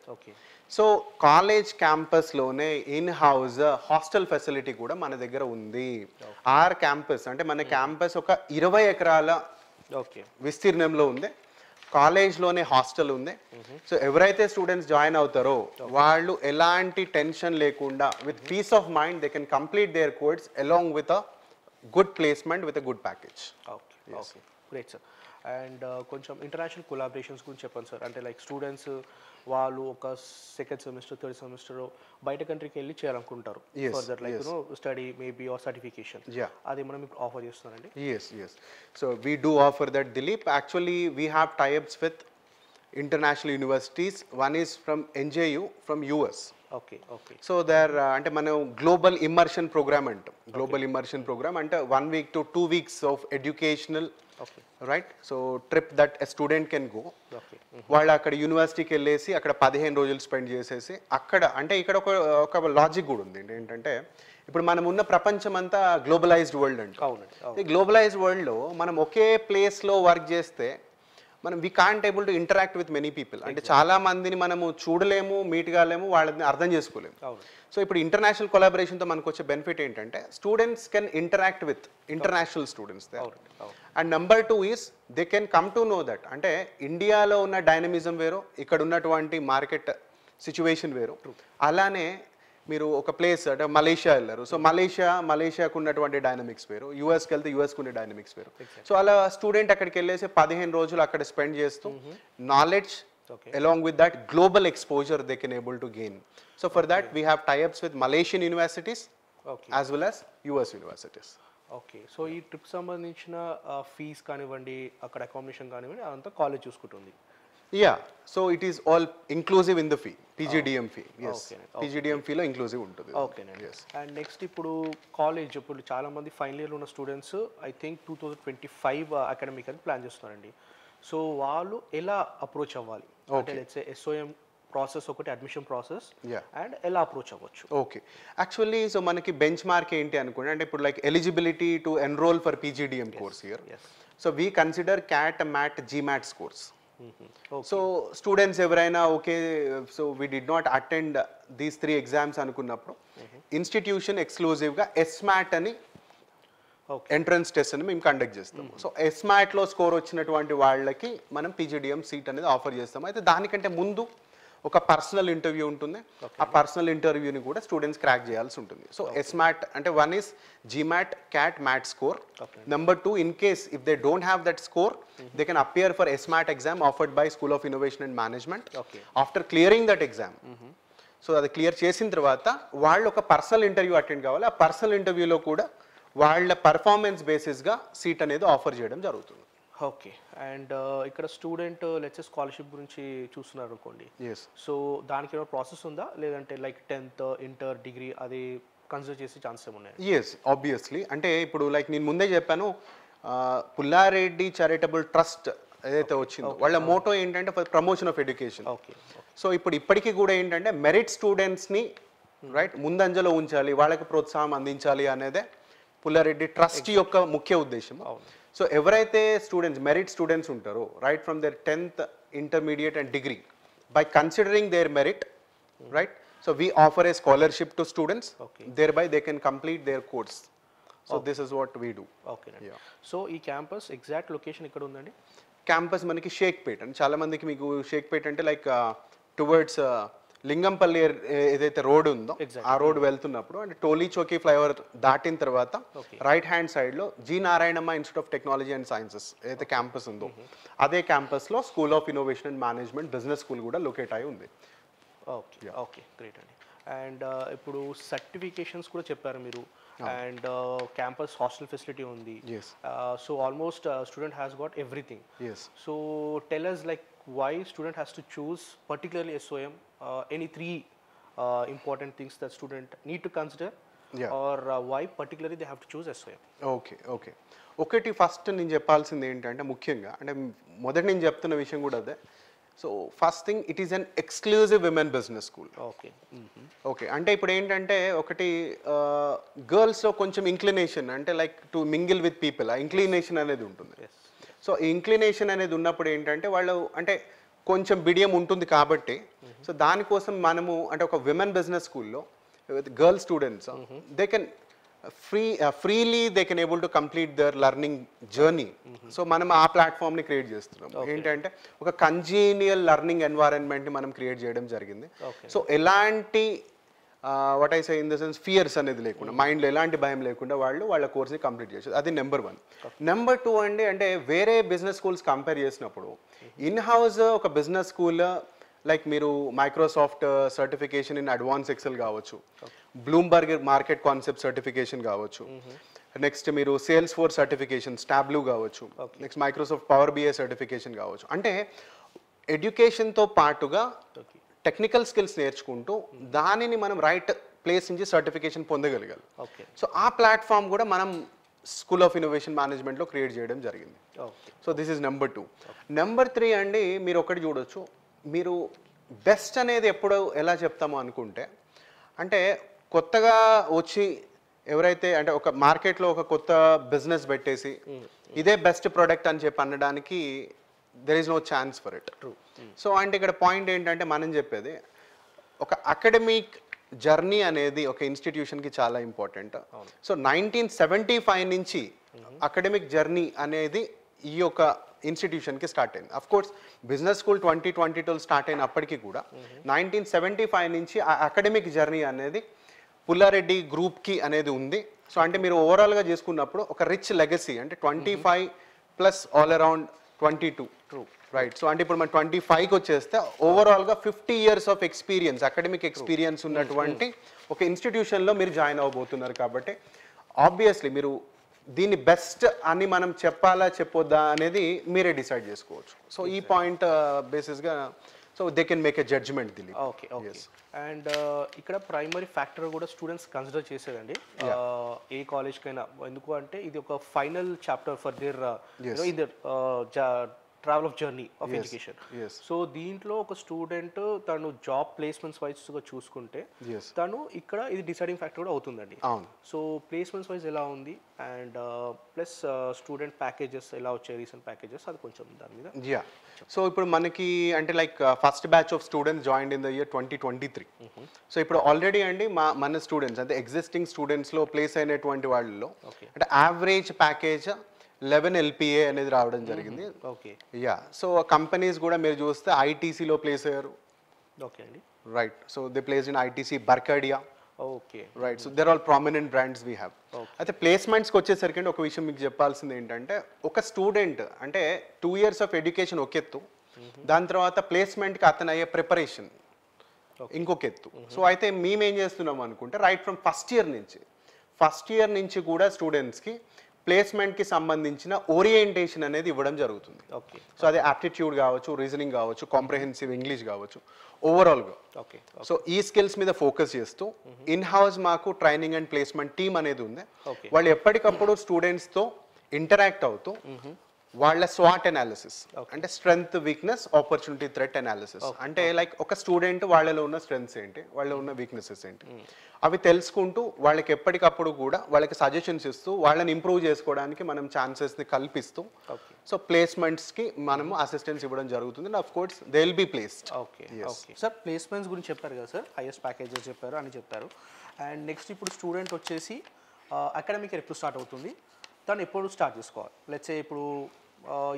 సో కాలేజ్ క్యాంపస్లోనే ఇన్ హౌస్ హాస్టల్ ఫెసిలిటీ కూడా మన దగ్గర ఉంది. ఆర్ క్యాంపస్ అంటే మన క్యాంపస్ ఒక 20 ఎకరాల విస్తీర్ణంలో ఉంది. కాలేజ్లోనే హాస్టల్ ఉంది. సో ఎవరైతే స్టూడెంట్స్ జాయిన్ అవుతారో వాళ్ళు ఎలాంటి టెన్షన్ లేకుండా with peace of mind they can complete their course along with a good placement with a good package. Okay, great sir. And కొంచెం ఇంటర్నేషనల్ కొలాబరేషన్స్ గురించి చెప్పండి సార్. అంటే లైక్ స్టూడెంట్స్ వాళ్ళు ఒక సెకండ్ సెమిస్టర్, థర్డ్ సెమిస్టర్ బయట కంట్రీకి వెళ్ళి చేయాలనుకుంటారు further, like study maybe or certification, అది మనం ఇప్పుడు ఆఫర్ చేస్తున్నారండి? Yes. So we do offer that, Dilip. Actually we have tie-ups with international universities. One is from NJU from US. Okay. So there అంటే మనం గ్లోబల్ ఇమ్మర్షన్ ప్రోగ్రామ్ అంటాం. Global immersion programme అంటే 1 week to 2 weeks of educational, right, so trip that a student can go. వాళ్ళు అక్కడ యూనివర్సిటీకి వెళ్ళేసి అక్కడ 15 రోజులు స్పెండ్ చేసేసి అక్కడ, అంటే ఇక్కడ ఒక లాజిక్ కూడా ఉంది ఏంటంటే ఇప్పుడు మనం ఉన్న ప్రపంచం అంతా గ్లోబలైజ్డ్ వరల్డ్ అంటే, ఈ గ్లోబలైజ్డ్ వరల్డ్లో మనం ఒకే ప్లేస్లో వర్క్ చేస్తే మనం we can't able to interact with many people. అంటే చాలా మందిని మనము చూడలేము, మీట్ కాలేము, వాళ్ళని అర్థం చేసుకోలేము. సో ఇప్పుడు ఇంటర్నేషనల్ కొలాబరేషన్తో మనకు వచ్చే బెనిఫిట్ ఏంటంటే students can interact with international students. And number 2 is they can come to know that, అంటే ఇండియాలో ఉన్న డైనమిజం వేరు, ఇక్కడ ఉన్నటువంటి మార్కెట్ సిచ్యువేషన్ వేరు. అలానే మీరు ఒక ప్లేస్ అంటే మలేషియా వెళ్ళారు, సో మలేషియాకు ఉన్నటువంటి డైనమిక్స్ వేరు, యూఎస్కి వెళ్తే యూఎస్కి ఉండే డైనమిక్స్ వేరు. సో అలా స్టూడెంట్ అక్కడికి వెళ్ళేసి 15 రోజులు అక్కడ స్పెండ్ చేస్తూ knowledge along with that global exposure they can able to gain. So for that we have tie-ups with Malaysian universities as well as US universities. Okay, so ఈ trip సంబంధించిన fees కానివ్వండి, అక్కడ accommodation కానివ్వండి, అదంతా college చూసుకుంటుంది? Yeah, so it is all inclusive in the fee, PGDM fee. Yes, PGDM fee లో inclusive ఉంటుంది. ఓకేనండి. అండ్ నెక్స్ట్ ఇప్పుడు కాలేజ్, ఇప్పుడు చాలా మంది ఫైనల్ ఇయర్లో ఉన్న స్టూడెంట్స్ ఐ థింక్ 2025 అకాడమిక్ అని ప్లాన్ చేస్తున్నారండి. సో వాళ్ళు ఎలా అప్రోచ్ అవ్వాలి? అంటే లెట్స్ సే SOM ప్రాసెస్ ఒకటి, అడ్మిషన్ ప్రాసెస్, అండ్ ఎలా అప్రోచ్ అవ్వచ్చు? ఓకే, యాక్చువల్లీ సో మనకి బెంచ్ మార్క్ ఏంటి అనుకోండి, అంటే ఇప్పుడు like eligibility to enrol for PGDM course here. So we consider CAT, MAT, GMAT scores. So students ఎవరైనా okay, so we did not attend these 3 exams అనుకున్నప్పుడు institution ఎక్స్క్లూజివ్గా SMAT అని entrance test అని మేము కండక్ట్ చేస్తాము. సో ఎస్మాట్లో స్కోర్ వచ్చినటువంటి వాళ్ళకి మనం పీజీడిఎం సీట్ అనేది ఆఫర్ చేస్తాము. అయితే దానికంటే ముందు ఒక పర్సనల్ ఇంటర్వ్యూ ఉంటుంది. ఆ పర్సనల్ ఇంటర్వ్యూని కూడా స్టూడెంట్స్ క్రాక్ చేయాల్సి ఉంటుంది. సో ఎస్మాట్ అంటే one is GMAT, CAT, MAT score. Number 2, in case if they don't have that score, they can appear for SMAT exam offered by school of innovation and management. After clearing that exam, so అది clear చేసిన తర్వాత వాళ్ళు ఒక personal interview attend కావాలి. ఆ personal ఇంటర్వ్యూలో కూడా వాళ్ళ పర్ఫార్మెన్స్ బేసిస్గా సీట్ అనేది ఆఫర్ చేయడం జరుగుతుంది. ఓకే. అండ్ ఇక్కడ స్టూడెంట్ లెట్స్ స్కాలర్షిప్ గురించి చూస్తున్నారు అనుకోండి. సో దానికి ఏమైనా ప్రాసెస్ ఉందా, లేదంటే లైక్ 10th ఇంటర్ డిగ్రీ అది కన్సిడర్ చేసే ఛాన్సెస్ ఏమున్నాయి? Yes, obviously. అంటే ఇప్పుడు లైక్ నేను ముందే చెప్పాను, పుల్లారెడ్డి చారిటబుల్ ట్రస్ట్ ఏదైతే వచ్చిందో వాళ్ళ మోటో ఏంటంటే ప్రమోషన్ ఆఫ్ ఎడ్యుకేషన్. సో ఇప్పటికీ కూడా ఏంటంటే మెరిట్ స్టూడెంట్స్ని రైట్ ముందంజలో ఉంచాలి, వాళ్ళకి ప్రోత్సాహం అందించాలి అనేదే పుల్లారెడ్డి ట్రస్ట్ యొక్క ముఖ్య ఉద్దేశం. సో ఎవరైతే స్టూడెంట్స్ మెరిట్ స్టూడెంట్స్ ఉంటారో right from their 10th, intermediate and degree, by considering their merit right, so we offer a scholarship to students, thereby they can complete their course. So this is what we do. Okay. So ఈ campus exact location ఎక్కడ ఉందండి? Campus మనకి షేక్పేట్ అని, చాలా మందికి మీకు షేక్పేట్ అంటే like towards Lingampalli ఏదైతే రోడ్ ఉందో ఆ రోడ్ వెళ్తున్నప్పుడు అంటే టోలీ చౌకీ ఫ్లైఓవర్ దాటిన తర్వాత రైట్ హ్యాండ్ సైడ్లో G Narayanamma institute of technology and sciences ఏదైతే క్యాంపస్ ఉందో అదే క్యాంపస్లో school of innovation and management business school కూడా లొకేట్ అయి ఉంది. ఓకే. ఓకే, గ్రేట్ అండి. అండ్ ఇప్పుడు సర్టిఫికేషన్స్ కూడా చెప్పారు మీరు, అండ్ క్యాంపస్ హాస్టల్ ఫెసిలిటీ ఉంది. So almost student has got everything. So tell us like why student has to choose particularly SOM, any 3 important things that student need to consider, or why particularly they have to choose SOM? Okay. ఒకటి first నేను చెప్పాల్సింది ఏంటంటే ముఖ్యంగా అంటే మొదటి నేను చెప్తున్న విషయం కూడా అదే. So first thing, it is an exclusive women business school. Okay అంటే ఇప్పుడు ఏంటంటే ఒకటి గర్ల్స్లో కొంచెం ఇంక్లినేషన్ అంటే like to mingle with people, ఆ ఇంక్లినేషన్ అనేది ఉంటుంది. సో ఈ ఇంక్లినేషన్ అనేది ఉన్నప్పుడు ఏంటంటే వాళ్ళు అంటే కొంచెం బిడియం ఉంటుంది కాబట్టి, సో దానికోసం మనము అంటే ఒక విమెన్ బిజినెస్ స్కూల్లో girl students they can freely they can able to complete there learning journey. So మనం ఆ ప్లాట్ఫామ్ని క్రియేట్ చేస్తున్నాం. ఏంటంటే ఒక కంజీనియల్ లెర్నింగ్ ఎన్వైరన్మెంట్ని మనం క్రియేట్ చేయడం జరిగింది. సో ఎలాంటి what I say in the sense fears అనేది లేకుండా, మైండ్లో ఎలాంటి భయం లేకుండా వాళ్ళ కోర్స్ని కంప్లీట్ చేసేది. అది నెంబర్ 1. నెంబర్ 2 అంటే వేరే బిజినెస్ స్కూల్స్ కంపేర్ చేసినప్పుడు ఇన్ హౌస్ ఒక బిజినెస్ స్కూల్ లైక్ మీరు Microsoft certification in advance Excel కావచ్చు, బ్లూంబర్గ్ మార్కెట్ కాన్సెప్ట్ సర్టిఫికేషన్ కావచ్చు, నెక్స్ట్ మీరు సేల్స్ ఫోర్స్ సర్టిఫికేషన్ స్టాబ్లూ కావచ్చు, next Microsoft power BI certification కావచ్చు. అంటే ఎడ్యుకేషన్తో పాటుగా టెక్నికల్ స్కిల్స్ నేర్చుకుంటూ దానిని మనం రైట్ ప్లేస్ నుంచి సర్టిఫికేషన్ పొందగలిగాలి. సో ఆ ప్లాట్ఫామ్ కూడా మనం స్కూల్ ఆఫ్ ఇన్నోవేషన్ మేనేజ్మెంట్లో క్రియేట్ చేయడం జరిగింది. So this is number 2. Number 3 అండి, మీరు ఒకటి చూడొచ్చు, మీరు బెస్ట్ అనేది ఎప్పుడు ఎలా చెప్తామో అనుకుంటే అంటే కొత్తగా వచ్చి ఎవరైతే అంటే ఒక మార్కెట్లో ఒక కొత్త బిజినెస్ పెట్టేసి ఇదే బెస్ట్ ప్రోడక్ట్ అని చెప్పి అనడానికి there is no chance for it. So అంటే ఇక్కడ పాయింట్ ఏంటంటే మనం చెప్పేది ఒక అకాడమిక్ జర్నీ అనేది ఒక ఇన్స్టిట్యూషన్కి చాలా ఇంపార్టెంట్. సో 1975 నుంచి అకాడమిక్ జర్నీ అనేది ఈ యొక్క ఇన్స్టిట్యూషన్కి స్టార్ట్ అయింది. Of course business school 2022 start అయినప్పటికీ కూడా 1975 నుంచి ఆ అకాడమిక్ జర్నీ అనేది పుల్లారెడ్డి గ్రూప్కి అనేది ఉంది. సో అంటే మీరు ఓవరాల్గా చేసుకున్నప్పుడు ఒక రిచ్ లెగసీ అంటే 25 plus all around 22 right. So అంటే ఇప్పుడు మనం 25కి వచ్చేస్తే ఓవరాల్గా 50 years of experience, academic experience ఉన్నటువంటి ఒక ఇన్స్టిట్యూషన్లో మీరు జాయిన్ అవ్వబోతున్నారు. కాబట్టి ఆబ్వియస్లీ మీరు దీన్ని బెస్ట్ అని మనం చెప్పాలా చెప్పొద్దా అనేది మీరే డిసైడ్ చేసుకోవచ్చు. సో ఈ పాయింట్ బేసిస్గా so they can make a judgment Dilip. Okay. And ఇక్కడ ప్రైమరీ ఫ్యాక్టర్ కూడా స్టూడెంట్స్ కన్సిడర్ చేసేదండి ఏ కాలేజ్కైనా. ఎందుకు అంటే ఇది ఒక final chapter for their in their travel of journey of Yes, education. yes. So దీంట్లో ఒక స్టూడెంట్ తను జాబ్ ప్లేస్మెంట్స్ వైజ్గా చూసుకుంటే Yes. తను ఇక్కడ ఇది డిసైడింగ్ ఫ్యాక్టర్ కూడా అవుతుందండి. అవును. సో ప్లేస్మెంట్స్ వైజ్ ఎలా ఉంది అండ్ ప్లస్ స్టూడెంట్ ప్యాకేజెస్ ఎలా వచ్చాయి, రీసెంట్ ప్యాకేజెస్, అది కొంచెం దాని మీద. యా, సో ఇప్పుడు మనకి అంటే like first batch of students joined in the year 2023. So ఇప్పుడు ఆల్రెడీ అండి మన స్టూడెంట్స్ అంటే ఎగ్జిస్టింగ్ స్టూడెంట్స్లో ప్లేస్ అయినటువంటి వాళ్ళలో అంటే యావరేజ్ ప్యాకేజ్ 11 LPA అనేది రావడం జరిగింది. ఓకే. యా, సో కంపెనీస్ కూడా మీరు చూస్తే ఐటీసీలో ప్లేస్ అయ్యారు. ఓకే అండి. Right, so they place in ITC, Berkadia. Okay. Right, so they're all prominent brands we have. అయితే ప్లేస్మెంట్స్కి వచ్చేసరికి ఒక విషయం మీకు చెప్పాల్సింది ఏంటంటే ఒక స్టూడెంట్ అంటే 2 years ఆఫ్ ఎడ్యుకేషన్ ఒక ఎత్తు, దాని తర్వాత ప్లేస్మెంట్కి అతను అయ్యే ప్రిపరేషన్ ఇంకొక ఎత్తు. సో అయితే మేమేం చేస్తున్నాం అనుకుంటే రైట్ ఫ్రమ్ ఫస్ట్ ఇయర్ నుంచి కూడా స్టూడెంట్స్కి ప్లేస్మెంట్కి సంబంధించిన ఓరియంటేషన్ అనేది ఇవ్వడం జరుగుతుంది. ఓకే. సో అది యాప్టిట్యూడ్ కావచ్చు, రీజనింగ్ కావచ్చు, కాంప్రహెన్సివ్ ఇంగ్లీష్ కావచ్చు, ఓవరాల్గా. ఓకే. సో ఈ స్కిల్స్ మీద ఫోకస్ చేస్తూ ఇన్ హౌస్ మాకు ట్రైనింగ్ అండ్ ప్లేస్మెంట్ టీమ్ అనేది ఉంది. ఓకే. వాళ్ళు ఎప్పటికప్పుడు స్టూడెంట్స్తో ఇంటరాక్ట్ అవుతూ వాళ్ళ స్వాట్ అనాలిసిస్ అంటే strength, weakness, opportunity, threat analysis అంటే లైక్ ఒక స్టూడెంట్ వాళ్ళలో ఉన్న స్ట్రెంగ్స్ ఏంటి, వాళ్ళలో ఉన్న వీక్నెసెస్ ఏంటి, అవి తెలుసుకుంటూ వాళ్ళకి ఎప్పటికప్పుడు కూడా వాళ్ళకి సజెషన్స్ ఇస్తూ వాళ్ళని ఇంప్రూవ్ చేసుకోవడానికి మనం ఛాన్సెస్ని కల్పిస్తూ సో ప్లేస్మెంట్స్కి మనము అసిస్టెన్స్ ఇవ్వడం జరుగుతుంది. And of course they will be placed. Okay. Okay sir, placements గురించి చెప్పారు కదా సార్, హైయెస్ట్ ప్యాకేజెస్ చెప్పారు అని చెప్పారు. అండ్ నెక్స్ట్ ఇప్పుడు స్టూడెంట్ వచ్చేసి అకాడమిక్ ఇయర్ ఎప్పుడు స్టార్ట్ అవుతుంది, తను ఎప్పుడు స్టార్ట్ చేసుకోవాలి? లెట్స్ సే ఇప్పుడు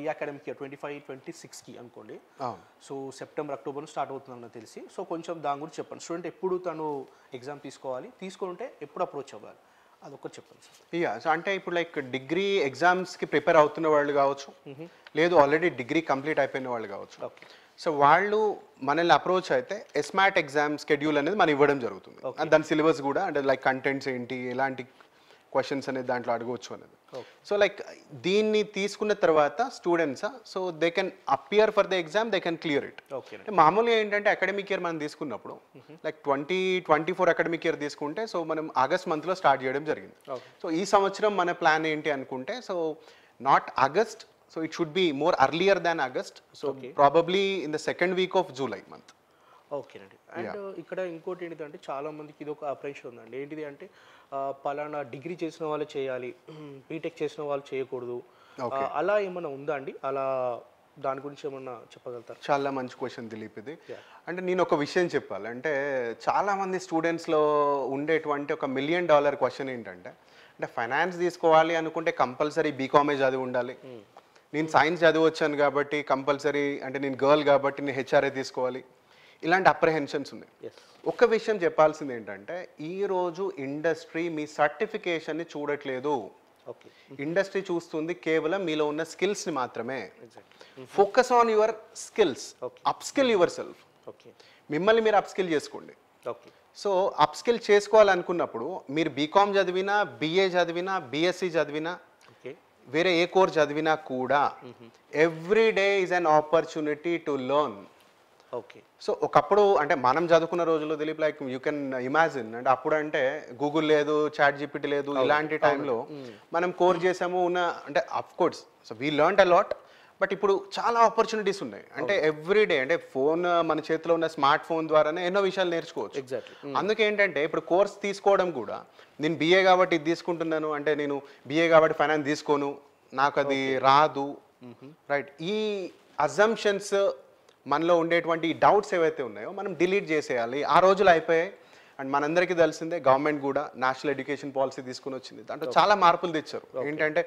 ఈ అకాడమిక్ ఇయర్ 25-26కి అనుకోండి. సో సెప్టెంబర్, అక్టోబర్ స్టార్ట్ అవుతుందని తెలిసి, సో కొంచెం దాని గురించి చెప్పండి. స్టూడెంట్ ఎప్పుడు తను ఎగ్జామ్ తీసుకోవాలి, తీసుకుంటే ఎప్పుడు అప్రోచ్ అవ్వాలి, అదొక్కటి చెప్పండి సార్. యా, సో అంటే ఇప్పుడు లైక్ డిగ్రీ ఎగ్జామ్స్కి ప్రిపేర్ అవుతున్న వాళ్ళు కావచ్చు, లేదు ఆల్రెడీ డిగ్రీ కంప్లీట్ అయిపోయిన వాళ్ళు కావచ్చు. ఓకే. సో వాళ్ళు మనల్ని అప్రోచ్ అయితే ఎస్మాట్ ఎగ్జామ్ స్కెడ్యూల్ అనేది మనం ఇవ్వడం జరుగుతుంది. దాని సిలబస్ కూడా అంటే లైక్ కంటెంట్స్ ఏంటి, ఎలాంటి క్వశ్చన్స్ అనేది దాంట్లో అడగవచ్చు అనేది. సో లైక్ దీన్ని తీసుకున్న తర్వాత students so they can appear for the exam, they can clear it. మామూలుగా ఏంటంటే అకాడమిక్ ఇయర్ మనం తీసుకున్నప్పుడు లైక్ 2024 అకాడమిక్ ఇయర్ తీసుకుంటే సో మనం ఆగస్ట్ మంత్లో స్టార్ట్ చేయడం జరిగింది. సో ఈ సంవత్సరం మన ప్లాన్ ఏంటి అనుకుంటే so not August, so it should be more earlier than August, so probably in the second week off July month. ఓకేనండి. అండ్ ఇక్కడ ఇంకోటి ఏంటిదంటే చాలా మందికి ఇది ఒక అప్రెషన్ ఉందండి. ఏంటిది అంటే పలానా డిగ్రీ చేసిన వాళ్ళు చేయాలి, బీటెక్ చేసిన వాళ్ళు చేయకూడదు, అలా ఏమన్నా ఉందా అండి? అలా దాని గురించి ఏమన్నా చెప్పగలుగుతారు? చాలా మంచి క్వశ్చన్ దిలీప్ ఇది. అంటే నేను ఒక విషయం చెప్పాలి అంటే చాలా మంది స్టూడెంట్స్లో ఉండేటువంటి ఒక $1 million క్వశ్చన్ ఏంటంటే అంటే ఫైనాన్స్ తీసుకోవాలి అనుకుంటే కంపల్సరీ బీకామే చదివి ఉండాలి, నేను సైన్స్ చదివచ్చాను కాబట్టి కంపల్సరీ అంటే నేను గర్ల్ కాబట్టి నేను హెచ్ఆర్ఏ తీసుకోవాలి, ఇలాంటి అప్రహెన్షన్స్ ఉన్నాయి. ఒక్క విషయం చెప్పాల్సింది ఏంటంటే ఈరోజు ఇండస్ట్రీ మీ సర్టిఫికేషన్ని చూడట్లేదు, ఇండస్ట్రీ చూస్తుంది కేవలం మీలో ఉన్న స్కిల్స్ని మాత్రమే. Focus on your skills, upskill your self. మిమ్మల్ని మీరు అప్స్కిల్ చేసుకోండి. సో అప్స్కిల్ చేసుకోవాలనుకున్నప్పుడు మీరు బీకామ్ చదివినా, BA చదివినా, BSc చదివినా, వేరే ఏ కోర్స్ చదివినా కూడా every day is an opportunity to learn. Okay. So ఒకప్పుడు అంటే మనం చదువుకున్న రోజుల్లో Dilip like you can imagine అంటే అప్పుడు అంటే గూగుల్ లేదు, చాట్ జీపీటీ లేదు, ఇలాంటి టైంలో మనం కోర్స్ చేసాము ఉన్న అంటే of course so we learn a lot. But ఇప్పుడు చాలా ఆపర్చునిటీస్ ఉన్నాయి అంటే ఎవ్రీ డే అంటే ఫోన్ మన చేతిలో ఉన్న స్మార్ట్ ఫోన్ ద్వారానే ఎన్నో విషయాలు నేర్చుకోవచ్చు. ఎగ్జాక్ట్లీ. అందుకేంటంటే ఇప్పుడు కోర్స్ తీసుకోవడం కూడా నేను BA కాబట్టి ఇది తీసుకుంటున్నాను అంటే నేను BA కాబట్టి ఫైనాన్స్ తీసుకోను, నాకు అది రాదు, రైట్, ఈ అజంప్షన్స్ మనలో ఉండేటువంటి డౌట్స్ ఏవైతే ఉన్నాయో మనం డిలీట్ చేసేయాలి. ఆ రోజులు అయిపోయాయి. అండ్ మనందరికీ తెలిసిందే గవర్నమెంట్ కూడా నేషనల్ ఎడ్యుకేషన్ పాలసీ తీసుకుని వచ్చింది, దాంట్లో చాలా మార్పులు తెచ్చారు. ఏంటంటే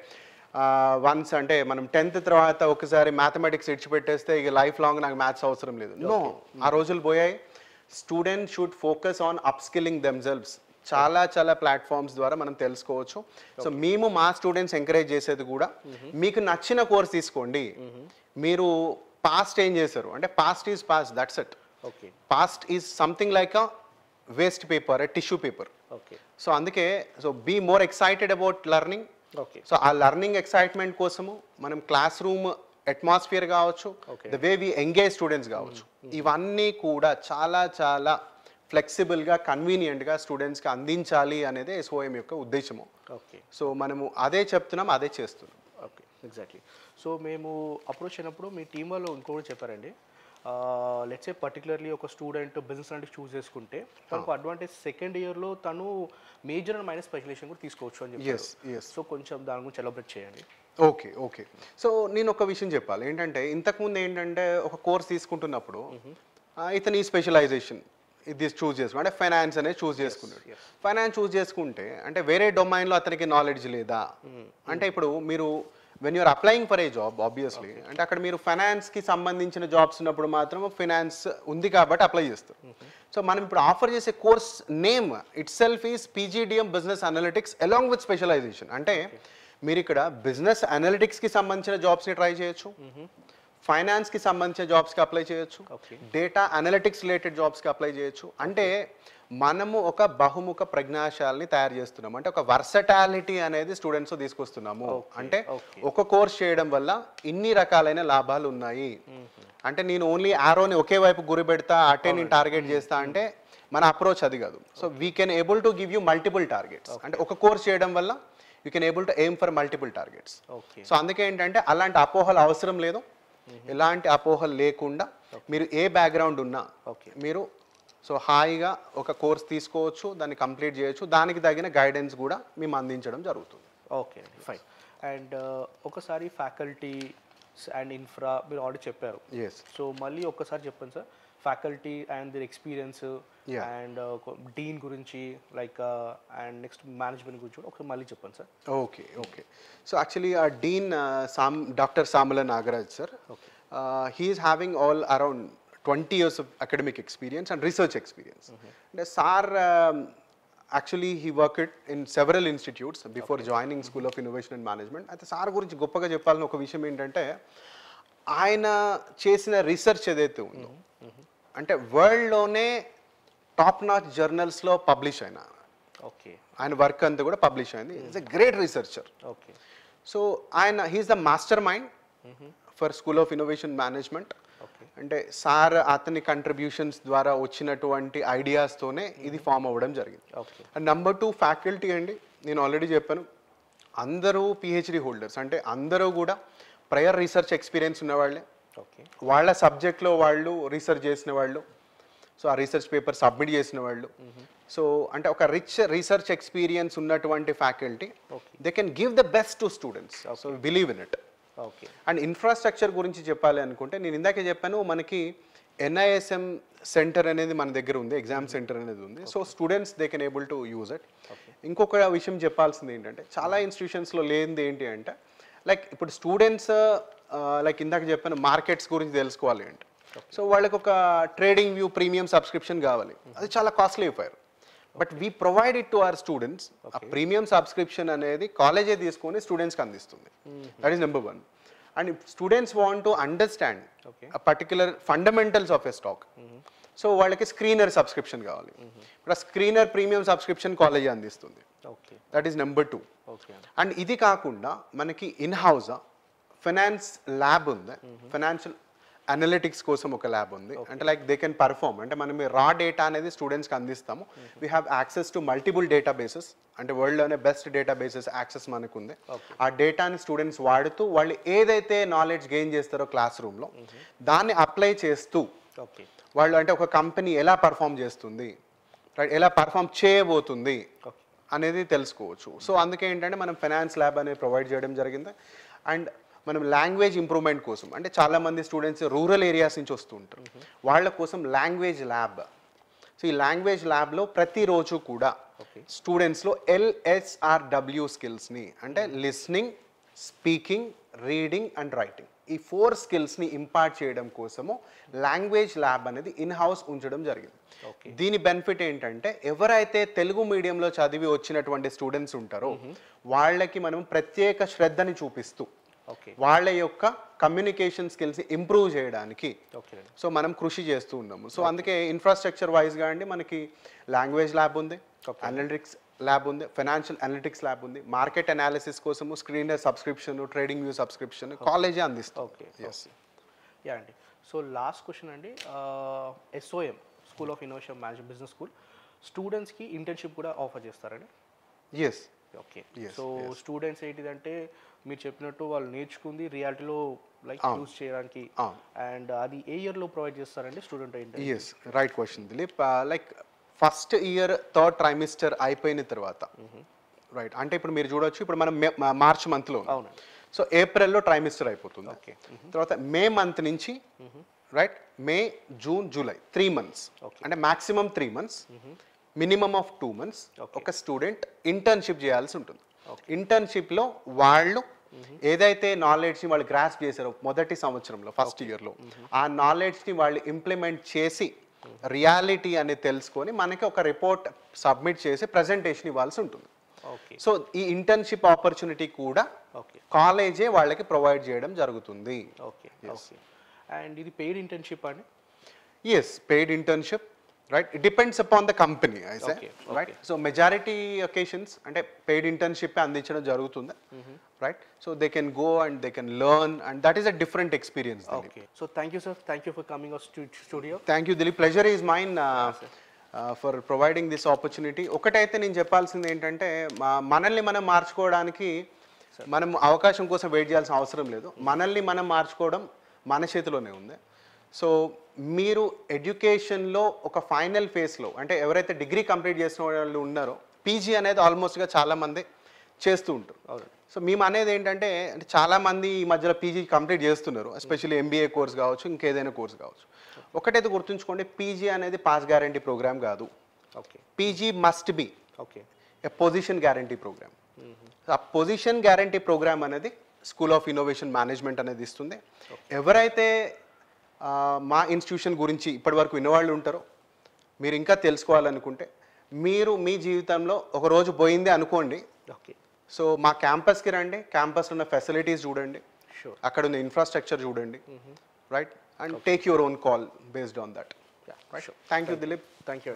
వన్స్ అంటే మనం 10th తర్వాత ఒకసారి మ్యాథమెటిక్స్ ఇడిచిపెట్టేస్తే ఇక లైఫ్ లాంగ్ నాకు మ్యాథ్స్ అవసరం లేదు, నో, ఆ రోజులు పోయాయి. Student should focus on upskilling themselves. చాలా చాలా ప్లాట్ఫామ్స్ ద్వారా మనం తెలుసుకోవచ్చు. సో మేము మా స్టూడెంట్స్ ఎంకరేజ్ చేసేది కూడా మీకు నచ్చిన కోర్స్ తీసుకోండి. మీరు పాస్ట్ ఏం చేశారు అంటే past is past, that's it. Past is something like a waste paper, tissue paper. So అందుకే so be more excited about learning. So ఆ లెర్నింగ్ ఎక్సైట్మెంట్ కోసము మనం క్లాస్ రూమ్ అట్మాస్ఫియర్ కావచ్చు, the way we engage students కావచ్చు, ఇవన్నీ కూడా చాలా చాలా ఫ్లెక్సిబుల్గా, కన్వీనియంట్గా స్టూడెంట్స్కి అందించాలి అనేది SOM యొక్క ఉద్దేశము. సో మనము అదే చెప్తున్నాం, అదే చేస్తున్నాం. ఓకే. ఎగ్జాక్ట్లీ. సో మేము అప్రోచ్ అయినప్పుడు మీ టీం వాళ్ళు ఇంకొకటి చెప్పారండి. లెట్స్ సే పర్టికులర్లీ ఒక స్టూడెంట్ బిజినెస్ అంటే చూస్ చేసుకుంటే తనకు అడ్వాంటేజ్ సెకండ్ ఇయర్లో తను మేజర్ అండ్ మైనర్ స్పెషలైజేషన్ కూడా తీసుకోవచ్చు అని చెప్పారు. సో కొంచెం దాని గురించి ఎలాబరేట్ చేయండి. ఓకే. సో నేను ఒక విషయం చెప్పాలి ఏంటంటే, ఇంతకుముందు ఏంటంటే ఒక కోర్స్ తీసుకుంటున్నప్పుడు ఇతను ఈ స్పెషలైజేషన్ ఇది చూస్ చేసుకున్నాడు, అంటే ఫైనాన్స్ అనేది చూస్ చేసుకున్నాడు. ఫైనాన్స్ చూస్ చేసుకుంటే అంటే వేరే డొమైన్లో అతనికి నాలెడ్జ్ లేదా అంటే, ఇప్పుడు మీరు when you're applying for a job obviously అంటే అక్కడ మీరు ఫైనాన్స్కి సంబంధించిన జాబ్స్ ఉన్నప్పుడు మాత్రం ఫైనాన్స్ ఉంది కాబట్టి అప్లై చేస్తారు. సో మనం ఇప్పుడు ఆఫర్ చేసే course name itself is PGDM business analytics along with specialization. అంటే మీరు ఇక్కడ బిజినెస్ అనలిటిక్స్కి సంబంధించిన జాబ్స్ని ట్రై చేయొచ్చు, ఫైనాన్స్కి సంబంధించిన జాబ్స్కి అప్లై చేయొచ్చు, డేటా అనలిటిక్స్ రిలేటెడ్ జాబ్స్కి అప్లై చేయొచ్చు. అంటే మనము ఒక బహుముఖ ప్రజ్ఞాశాలని తయారు చేస్తున్నాము, అంటే ఒక వర్సటాలిటీ అనేది స్టూడెంట్స్ తీసుకొస్తున్నాము. అంటే ఒక కోర్స్ చేయడం వల్ల ఇన్ని రకాలైన లాభాలు ఉన్నాయి. అంటే నేను ఓన్లీ ఆరోని ఒకే వైపు గురి పెడతా అటే నేను టార్గెట్ చేస్తా అంటే మన అప్రోచ్ అది కాదు. So we can able to give you multiple targets. అంటే ఒక కోర్స్ చేయడం వల్ల you can able to aim for multiple targets. So అందుకే ఏంటంటే అలాంటి అపోహలు అవసరం లేదు. ఎలాంటి అపోహలు లేకుండా మీరు ఏ బ్యాక్గ్రౌండ్ ఉన్నా మీరు సో హాయిగా ఒక కోర్స్ తీసుకోవచ్చు, దాన్ని కంప్లీట్ చేయొచ్చు, దానికి తగిన గైడెన్స్ కూడా మేము అందించడం జరుగుతుంది. ఓకే అండి, ఫైన్. అండ్ ఒకసారి ఫ్యాకల్టీ అండ్ ఇన్ఫ్రా మీరు ఆల్రెడీ చెప్పారు. సో మళ్ళీ ఒక్కసారి చెప్పండి sir, faculty and their experience and dean గురించి లైక్ అండ్ నెక్స్ట్ మేనేజ్మెంట్ గురించి కూడా ఒకసారి మళ్ళీ చెప్పండి సార్. ఓకే. సో యాక్చువల్లీ ఆ dean doctor Samala Nagaraj sir, he is having all around 20 years of academic experience and research experience. And Sar, actually he worked in several institutes before joining School of Innovation and Management. అయితే sir గురించి గొప్పగా చెప్పాలని ఒక విషయం ఏంటంటే, ఆయన చేసిన research ఏదైతే ఉందో అంటే వరల్డ్లోనే టాప్ నాచ్ జర్నల్స్లో పబ్లిష్ అయిన ఆయన వర్క్ అంతా కూడా పబ్లిష్ అయింది. Is a great researcher. So ఆయన he's the mastermind for school of innovation management. అంటే సార్ అతని కంట్రిబ్యూషన్స్ ద్వారా వచ్చినటువంటి ఐడియాస్తోనే ఇది ఫామ్ అవ్వడం జరిగింది. అండ్ నెంబర్ 2 ఫ్యాకల్టీ అండి, నేను ఆల్రెడీ చెప్పాను అందరూ పిహెచ్డి హోల్డర్స్, అంటే అందరూ కూడా ప్రయర్ రీసెర్చ్ ఎక్స్పీరియన్స్ ఉన్నవాళ్ళే. వాళ్ళ సబ్జెక్ట్లో వాళ్ళు రీసెర్చ్ చేసిన వాళ్ళు, సో ఆ రీసెర్చ్ పేపర్ సబ్మిట్ చేసిన వాళ్ళు. సో అంటే ఒక రిచ్ రీసెర్చ్ ఎక్స్పీరియన్స్ ఉన్నటువంటి faculty they can give the best to students. So believe in it. And infrastructure గురించి చెప్పాలి అనుకుంటే, నేను ఇందాకే చెప్పాను మనకి NISM సెంటర్ అనేది మన దగ్గర ఉంది, ఎగ్జామ్ సెంటర్ అనేది ఉంది. So students they can able to use it. ఇంకొక విషయం చెప్పాల్సింది ఏంటంటే, చాలా ఇన్స్టిట్యూషన్స్లో లేనిది ఏంటి అంటే, లైక్ ఇప్పుడు స్టూడెంట్స్ లైక్ ఇందాక చెప్పాను మార్కెట్స్ గురించి తెలుసుకోవాలి అంటే, సో వాళ్ళకి ఒక ట్రేడింగ్ వ్యూ ప్రీమియం సబ్స్క్రిప్షన్ కావాలి, అది చాలా costly affair. But we provide it to our students. ఆ ప్రీమియం సబ్స్క్రిప్షన్ అనేది కాలేజే తీసుకొని స్టూడెంట్స్కి అందిస్తుంది. That is number 1. And students want to understand particular fundamentals of a stock, so వాళ్ళకి స్క్రీనర్ సబ్స్క్రిప్షన్ కావాలి. ఇప్పుడు ఆ స్క్రీనర్ ప్రీమియం సబ్స్క్రిప్షన్ కాలేజే అందిస్తుంది. That is number 2. అండ్ ఇది కాకుండా మనకి ఇన్ హౌస్ ఫైనాన్స్ ల్యాబ్ ఉంది, ఫైనాన్షియల్ అనలిటిక్స్ కోసం ఒక ల్యాబ్ ఉంది. అంటే లైక్ దే కెన్ పర్ఫార్మ్, అంటే మనం రా డేటా అనేది స్టూడెంట్స్కి అందిస్తాము. We have access to multiple databases, అంటే వరల్డ్లోనే బెస్ట్ డేటాబేసెస్ యాక్సెస్ మనకు ఉంది. ఆ డేటాని స్టూడెంట్స్ వాడుతూ వాళ్ళు ఏదైతే నాలెడ్జ్ గెయిన్ చేస్తారో క్లాస్ రూమ్లో దాన్ని అప్లై చేస్తూ వాళ్ళు అంటే ఒక కంపెనీ ఎలా పర్ఫామ్ చేస్తుంది, ఎలా పర్ఫామ్ చేయబోతుంది అనేది తెలుసుకోవచ్చు. సో అందుకే ఏంటంటే మనం ఫైనాన్స్ ల్యాబ్ అనేది ప్రొవైడ్ చేయడం జరిగింది. అండ్ మనం లాంగ్వేజ్ ఇంప్రూవ్మెంట్ కోసం, అంటే చాలామంది స్టూడెంట్స్ రూరల్ ఏరియాస్ నుంచి వస్తూ ఉంటారు, వాళ్ళ కోసం లాంగ్వేజ్ ల్యాబ్. సో ఈ లాంగ్వేజ్ ల్యాబ్లో ప్రతిరోజు కూడా స్టూడెంట్స్లో LSRW స్కిల్స్ని, అంటే listening, speaking, reading and writing, ఈ 4 స్కిల్స్ని ఇంపార్ట్ చేయడం కోసము లాంగ్వేజ్ ల్యాబ్ అనేది ఇన్ హౌస్ ఉంచడం జరిగింది. దీని బెనిఫిట్ ఏంటంటే, ఎవరైతే తెలుగు మీడియంలో చదివి వచ్చినటువంటి స్టూడెంట్స్ ఉంటారో వాళ్ళకి మనం ప్రత్యేక శ్రద్ధని చూపిస్తూ వాళ్ళ యొక్క కమ్యూనికేషన్ స్కిల్స్ ఇంప్రూవ్ చేయడానికి సో మనం కృషి చేస్తూ ఉన్నాము. సో అందుకే ఇన్ఫ్రాస్ట్రక్చర్ వైజ్గా అండి మనకి లాంగ్వేజ్ ల్యాబ్ ఉంది, అనలిటిక్స్ ల్యాబ్ ఉంది, ఫైనాన్షియల్ అనలిటిక్స్ ల్యాబ్ ఉంది, మార్కెట్ అనాలిసిస్ కోసము screener subscription, trading view subscription కాలేజే అందిస్తాం. యా అండి. సో లాస్ట్ క్వశ్చన్ అండి, SOM school of innovation management business school స్టూడెంట్స్కి ఇంటర్న్షిప్ కూడా ఆఫర్ చేస్తారండి? ఎస్. ఓకే. సో స్టూడెంట్స్ ఏంటిదంటే మీరు చెప్పినట్టు వాళ్ళు నేర్చుకుంది రియాలిటీలో లైక్ యూజ్ చేయడానికి. అండ్ అది ఏ ఇయర్లో ప్రొవైడ్ చేస్తారండి స్టూడెంట్ ఏంటి? Yes, right question Dileep. Like first year third trimester అయిపోయిన తర్వాత, రైట్, అంటే ఇప్పుడు మీరు చూడొచ్చు, ఇప్పుడు మనం మార్చ్ మంత్లో, అవునండి. సో ఏప్రిల్లో ట్రైమిస్టర్ అయిపోతుంది. ఓకే. తర్వాత మే మంత్ నుంచి, right, May June July 3 months, అంటే maximum 3 months, minimum of 2 months ఒక స్టూడెంట్ ఇంటర్న్షిప్ చేయాల్సి ఉంటుంది. ఇంటర్న్షిప్లో వాళ్ళు ఏదైతే నాలెడ్జ్ని వాళ్ళు గ్రాస్ప్ చేశారో మొదటి సంవత్సరంలో ఫస్ట్ ఇయర్లో, ఆ నాలెడ్జ్ని వాళ్ళు ఇంప్లిమెంట్ చేసి రియాలిటీ అనేది తెలుసుకొని మనకి ఒక రిపోర్ట్ సబ్మిట్ చేసి ప్రజెంటేషన్ ఇవ్వాల్సి ఉంటుంది. సో ఈ ఇంటర్న్షిప్ ఆపర్చునిటీ కూడా కాలేజే వాళ్ళకి ప్రొవైడ్ చేయడం జరుగుతుంది. ఓకే. ఓకే. అండ్ ఇది పెయిడ్ ఇంటర్న్షిప్ అండి? Yes, paid internship, right, it depends upon the company, right. So majority occasions అంటే పెయిడ్ ఇంటర్న్షిప్ అందించడం జరుగుతుంది, right. So they can go and they can learn and that is a different experience. Okay. So thank you sir, thank you for coming our studio. Thank you Dileep, pleasure is mine for providing this opportunity. ఒకటైతే నేను చెప్పాల్సింది ఏంటంటే, మనల్ని మనం మార్చుకోవడానికి మనం అవకాశం కోసం వెయిట్ చేయాల్సిన అవసరం లేదు. మనల్ని మనం మార్చుకోవడం మన చేతిలోనే ఉంది. సో మీరు ఎడ్యుకేషన్లో ఒక ఫైనల్ ఫేస్లో, అంటే ఎవరైతే డిగ్రీ కంప్లీట్ చేసిన వాళ్ళు ఉన్నారో, పీజీ అనేది ఆల్మోస్ట్గా చాలామంది చేస్తూ ఉంటారు. సో మేము అనేది ఏంటంటే, అంటే చాలామంది ఈ మధ్యలో పీజీ కంప్లీట్ చేస్తున్నారు, ఎస్పెషల్లీ ఎంబీఏ కోర్స్ కావచ్చు, ఇంకేదైనా కోర్స్ కావచ్చు. ఒకటైతే గుర్తుంచుకోండి, పీజీ అనేది పాస్ గ్యారంటీ ప్రోగ్రామ్ కాదు. Okay. PG must be a position guarantee programme. ఆ పొజిషన్ గ్యారంటీ ప్రోగ్రామ్ అనేది స్కూల్ ఆఫ్ ఇన్నోవేషన్ మేనేజ్మెంట్ అనేది ఇస్తుంది. ఎవరైతే మా ఇన్స్టిట్యూషన్ గురించి ఇప్పటివరకు విన్నవాళ్ళు ఉంటారో, మీరు ఇంకా తెలుసుకోవాలనుకుంటే, మీరు మీ జీవితంలో ఒక రోజు పోయింది అనుకోండి, ఓకే, సో మా క్యాంపస్కి రండి, క్యాంపస్లో ఉన్న ఫెసిలిటీస్ చూడండి, అక్కడ ఉన్న ఇన్ఫ్రాస్ట్రక్చర్ చూడండి, right, and take your own call based on that. Thank you, Dilip. Thank you.